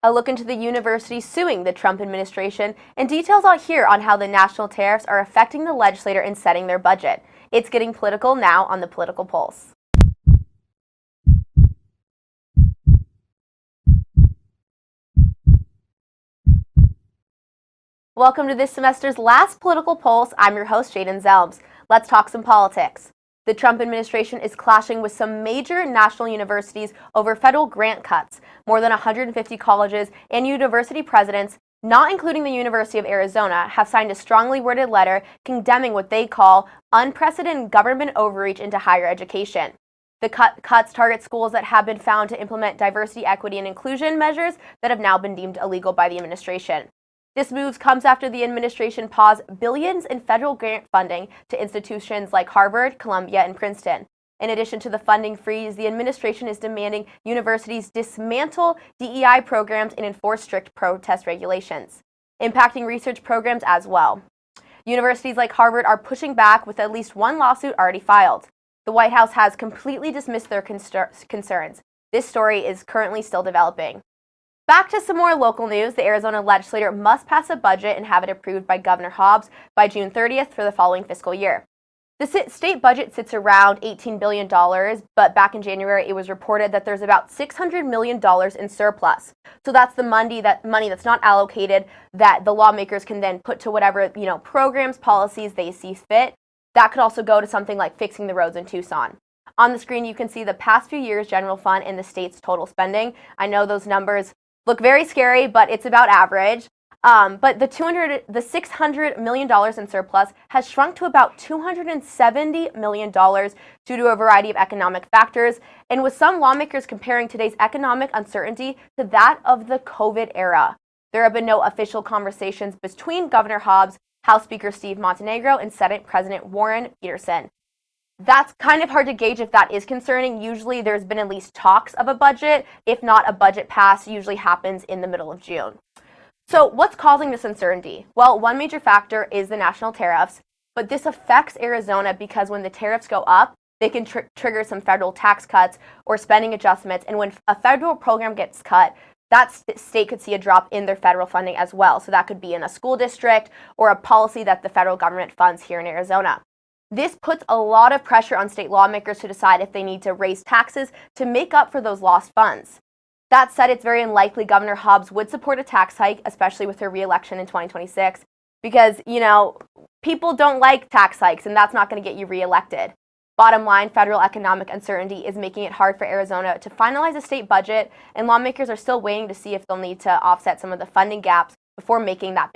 A look into the university suing the Trump administration, and details out here on how the national tariffs are affecting the legislator in setting their budget. It's getting political now on the Political Pulse. Welcome to this semester's last Political Pulse. I'm your host, Jaden Zelms. Let's talk some politics. The Trump administration is clashing with some major national universities over federal grant cuts. More than 150 colleges and university presidents, not including the University of Arizona, have signed a strongly worded letter condemning what they call unprecedented government overreach into higher education. The cuts target schools that have been found to implement diversity, equity, and inclusion measures that have now been deemed illegal by the administration. This move comes after the administration paused billions in federal grant funding to institutions like Harvard, Columbia, and Princeton. In addition to the funding freeze, the administration is demanding universities dismantle DEI programs and enforce strict protest regulations, impacting research programs as well. Universities like Harvard are pushing back with at least one lawsuit already filed. The White House has completely dismissed their concerns. This story is currently still developing. Back to some more local news. The Arizona legislature must pass a budget and have it approved by Governor Hobbs by June 30th for the following fiscal year. The state budget sits around $18 billion, but back in January it was reported that there's about $600 million in surplus. So that's the money that's not allocated that the lawmakers can then put to whatever, programs, policies they see fit. That could also go to something like fixing the roads in Tucson. On the screen you can see the past few years' general fund and the state's total spending. I know those numbers look very scary, but it's about average. But the $600 million in surplus has shrunk to about $270 million due to a variety of economic factors, and with some lawmakers comparing today's economic uncertainty to that of the COVID era. There have been no official conversations between Governor Hobbs, House Speaker Steve Montenegro, and Senate President Warren Peterson. That's kind of hard to gauge if that is concerning. Usually there's been at least talks of a budget. If not, a budget pass usually happens in the middle of June. So what's causing this uncertainty? Well, one major factor is the national tariffs, but this affects Arizona because when the tariffs go up, they can trigger some federal tax cuts or spending adjustments. And when a federal program gets cut, that state could see a drop in their federal funding as well. So that could be in a school district or a policy that the federal government funds here in Arizona. This puts a lot of pressure on state lawmakers to decide if they need to raise taxes to make up for those lost funds. That said, it's very unlikely Governor Hobbs would support a tax hike, especially with her re-election in 2026, because, people don't like tax hikes, and that's not going to get you re-elected. Bottom line, federal economic uncertainty is making it hard for Arizona to finalize a state budget, and lawmakers are still waiting to see if they'll need to offset some of the funding gaps before making that